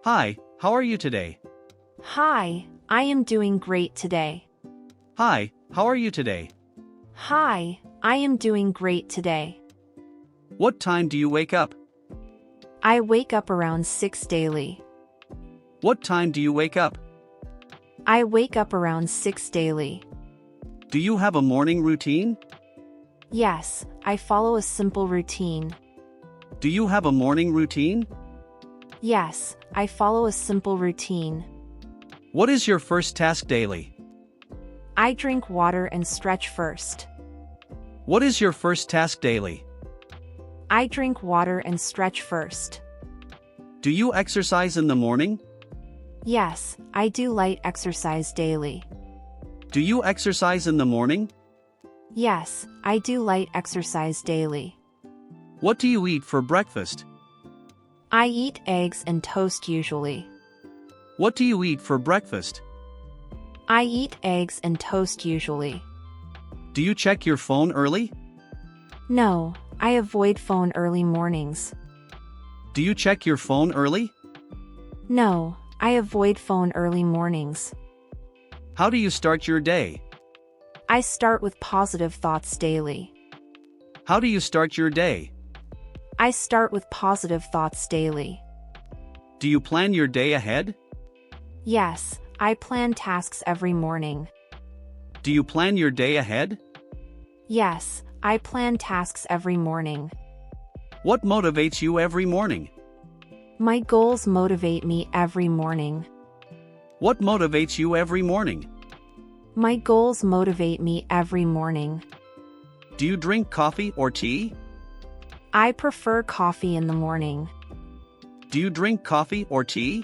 Hi, how are you today? Hi, I am doing great today. Hi, how are you today? Hi, I am doing great today. What time do you wake up? I wake up around 6 daily. What time do you wake up? I wake up around 6 daily. Do you have a morning routine? Yes, I follow a simple routine. Do you have a morning routine? Yes, I follow a simple routine. What is your first task daily? I drink water and stretch first. What is your first task daily? I drink water and stretch first. Do you exercise in the morning? Yes, I do light exercise daily. Do you exercise in the morning? Yes, I do light exercise daily. What do you eat for breakfast? I eat eggs and toast usually. What do you eat for breakfast? I eat eggs and toast usually. Do you check your phone early? No, I avoid phone early mornings. Do you check your phone early? No, I avoid phone early mornings. How do you start your day? I start with positive thoughts daily. How do you start your day? I start with positive thoughts daily. Do you plan your day ahead? Yes, I plan tasks every morning. Do you plan your day ahead? Yes, I plan tasks every morning. What motivates you every morning? My goals motivate me every morning. What motivates you every morning? My goals motivate me every morning. Do you drink coffee or tea? I prefer coffee in the morning. Do you drink coffee or tea?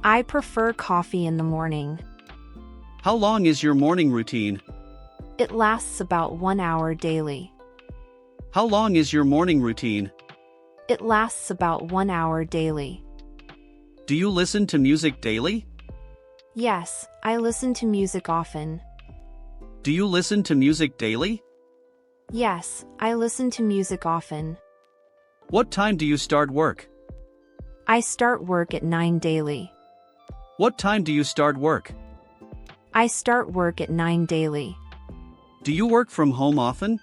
I prefer coffee in the morning. How long is your morning routine? It lasts about 1 hour daily. How long is your morning routine? It lasts about 1 hour daily. Do you listen to music daily? Yes, I listen to music often. Do you listen to music daily? Yes, I listen to music often. What time do you start work? I start work at 9 daily. What time do you start work? I start work at 9 daily. Do you work from home often?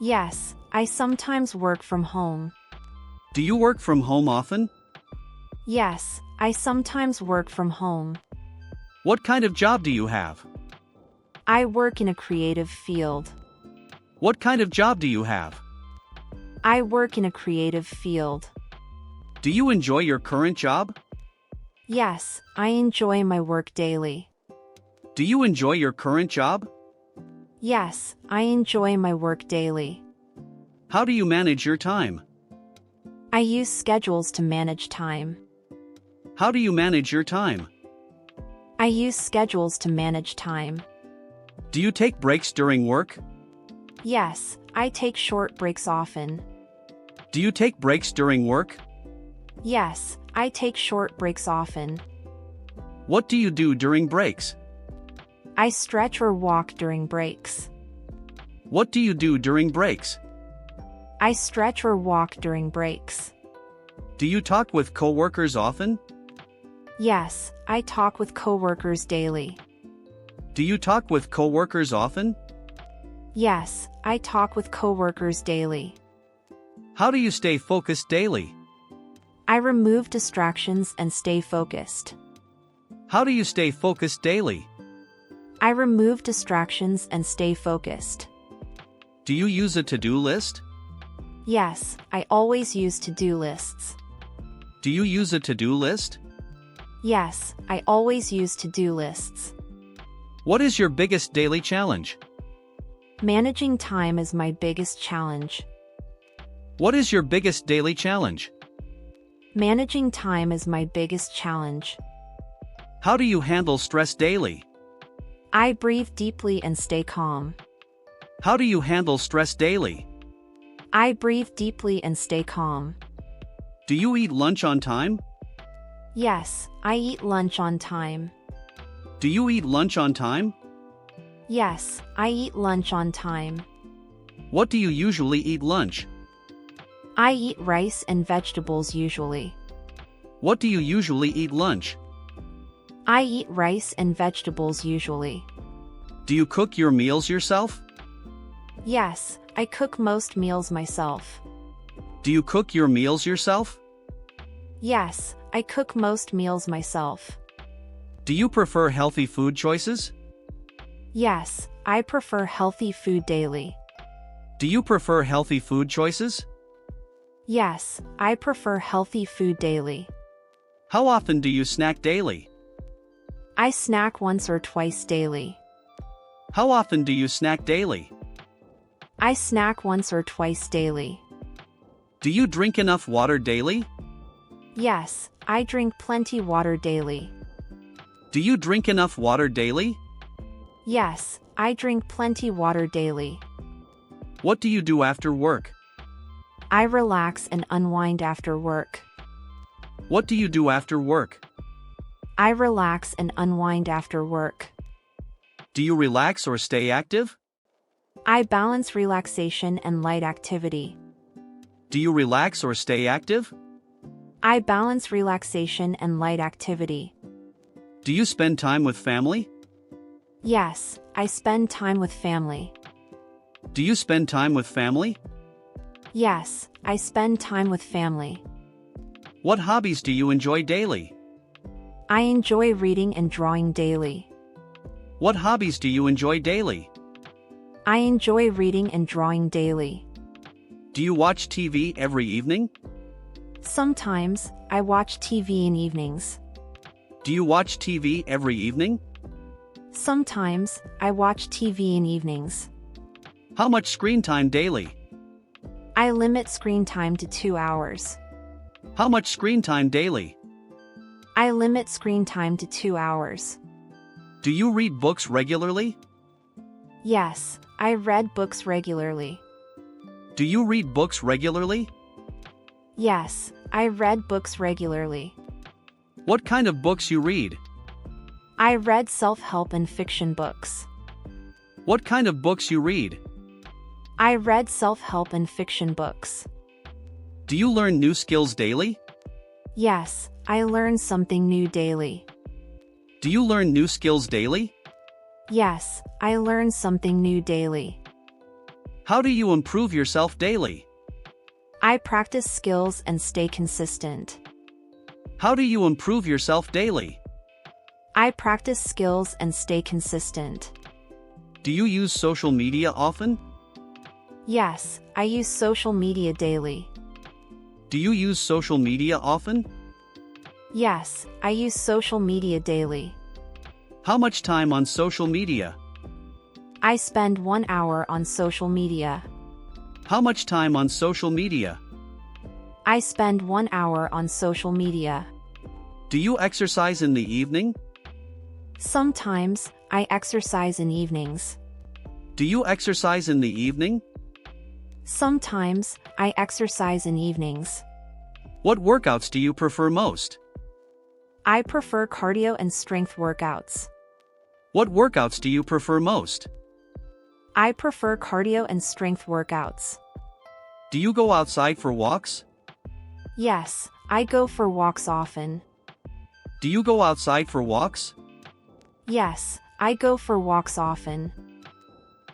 Yes, I sometimes work from home. Do you work from home often? Yes, I sometimes work from home. What kind of job do you have? I work in a creative field. What kind of job do you have? I work in a creative field. Do you enjoy your current job? Yes, I enjoy my work daily. Do you enjoy your current job? Yes, I enjoy my work daily. How do you manage your time? I use schedules to manage time. How do you manage your time? I use schedules to manage time. Do you take breaks during work? Yes, I take short breaks often. Do you take breaks during work? Yes, I take short breaks often. What do you do during breaks? I stretch or walk during breaks. What do you do during breaks? I stretch or walk during breaks. Do you talk with coworkers often? Yes, I talk with coworkers daily. Do you talk with coworkers often? Yes, I talk with coworkers daily. How do you stay focused daily? I remove distractions and stay focused. How do you stay focused daily? I remove distractions and stay focused. Do you use a to-do list? Yes, I always use to-do lists. Do you use a to-do list? Yes, I always use to-do lists. What is your biggest daily challenge? Managing time is my biggest challenge. What is your biggest daily challenge? Managing time is my biggest challenge. How do you handle stress daily? I breathe deeply and stay calm. How do you handle stress daily? I breathe deeply and stay calm. Do you eat lunch on time? Yes, I eat lunch on time. Do you eat lunch on time? Yes, I eat lunch on time. What do you usually eat lunch? I eat rice and vegetables usually. What do you usually eat lunch? I eat rice and vegetables usually. Do you cook your meals yourself? Yes, I cook most meals myself. Do you cook your meals yourself? Yes, I cook most meals myself. Do you prefer healthy food choices? Yes, I prefer healthy food daily. Do you prefer healthy food choices? Yes, I prefer healthy food daily. How often do you snack daily? I snack once or twice daily. How often do you snack daily? I snack once or twice daily. Do you drink enough water daily? Yes, I drink plenty water daily. Do you drink enough water daily? Yes, I drink plenty water daily. What do you do after work? I relax and unwind after work. What do you do after work? I relax and unwind after work. Do you relax or stay active? I balance relaxation and light activity. Do you relax or stay active? I balance relaxation and light activity. Do you spend time with family? Yes, I spend time with family. Do you spend time with family? Yes, I spend time with family. What hobbies do you enjoy daily? I enjoy reading and drawing daily. What hobbies do you enjoy daily? I enjoy reading and drawing daily. Do you watch TV every evening? Sometimes, I watch TV in evenings. Do you watch TV every evening? Sometimes, I watch TV in evenings. How much screen time daily? I limit screen time to 2 hours. How much screen time daily? I limit screen time to 2 hours. Do you read books regularly? Yes, I read books regularly. Do you read books regularly? Yes, I read books regularly. What kind of books you read? I read self-help and fiction books. What kind of books you read? I read self-help and fiction books. Do you learn new skills daily? Yes, I learn something new daily. Do you learn new skills daily? Yes, I learn something new daily. How do you improve yourself daily? I practice skills and stay consistent. How do you improve yourself daily? I practice skills and stay consistent. Do you use social media often? Yes, I use social media daily. Do you use social media often? Yes, I use social media daily. How much time on social media? I spend 1 hour on social media. How much time on social media? I spend 1 hour on social media. Do you exercise in the evening? Sometimes, I exercise in evenings. Do you exercise in the evening? Sometimes, I exercise in evenings. What workouts do you prefer most? I prefer cardio and strength workouts. What workouts do you prefer most? I prefer cardio and strength workouts. Do you go outside for walks? Yes, I go for walks often. Do you go outside for walks? Yes, I go for walks often.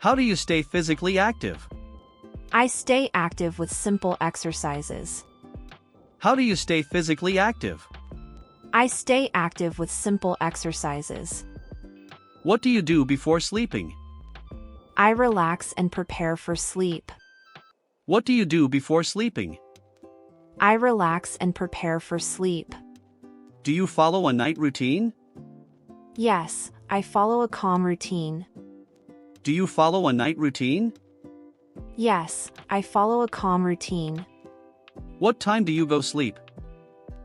How do you stay physically active? I stay active with simple exercises. How do you stay physically active? I stay active with simple exercises. What do you do before sleeping? I relax and prepare for sleep. What do you do before sleeping? I relax and prepare for sleep. Do you follow a night routine? Yes, I follow a calm routine. Do you follow a night routine? Yes, I follow a calm routine. What time do you go sleep?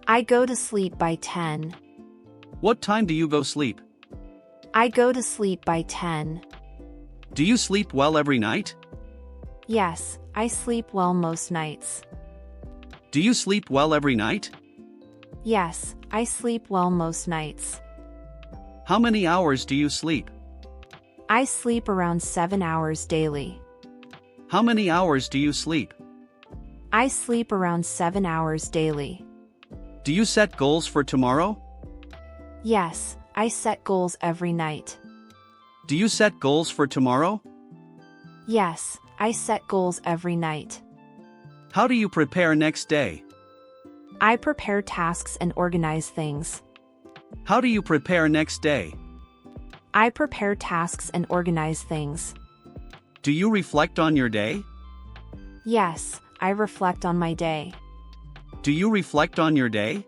I go to sleep by 10. What time do you go sleep? I go to sleep by 10. Do you sleep well every night? Yes, I sleep well most nights. Do you sleep well every night? Yes, I sleep well most nights. How many hours do you sleep? I sleep around 7 hours daily. How many hours do you sleep? I sleep around 7 hours daily. Do you set goals for tomorrow? Yes, I set goals every night. Do you set goals for tomorrow? Yes, I set goals every night. How do you prepare next day? I prepare tasks and organize things. How do you prepare next day? I prepare tasks and organize things. Do you reflect on your day? Yes, I reflect on my day. Do you reflect on your day?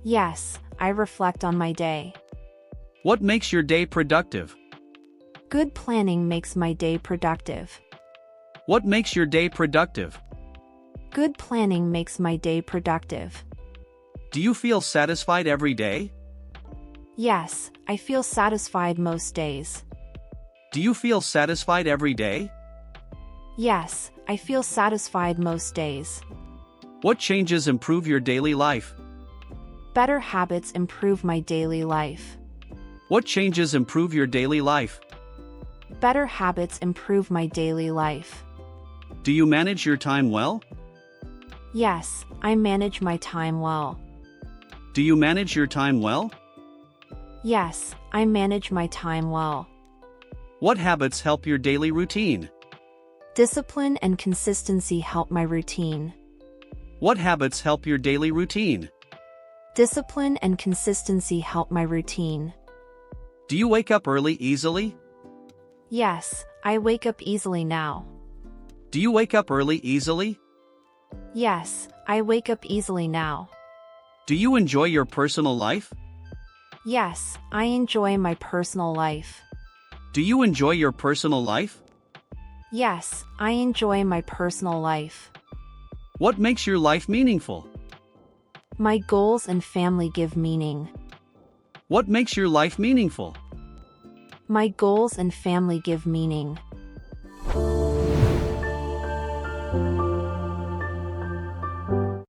Yes, I reflect on my day. What makes your day productive? Good planning makes my day productive. What makes your day productive? Good planning makes my day productive. Do you feel satisfied every day? Yes, I feel satisfied most days. Do you feel satisfied every day? Yes, I feel satisfied most days. What changes improve your daily life? Better habits improve my daily life. What changes improve your daily life? Better habits improve my daily life. Do you manage your time well? Yes, I manage my time well. Do you manage your time well? Yes, I manage my time well. What habits help your daily routine? Discipline and consistency help my routine. What habits help your daily routine? Discipline and consistency help my routine. Do you wake up early easily? Yes, I wake up easily now. Do you wake up early easily? Yes, I wake up easily now. Do you enjoy your personal life? Yes, I enjoy my personal life. Do you enjoy your personal life? Yes, I enjoy my personal life. What makes your life meaningful? My goals and family give meaning. What makes your life meaningful? My goals and family give meaning.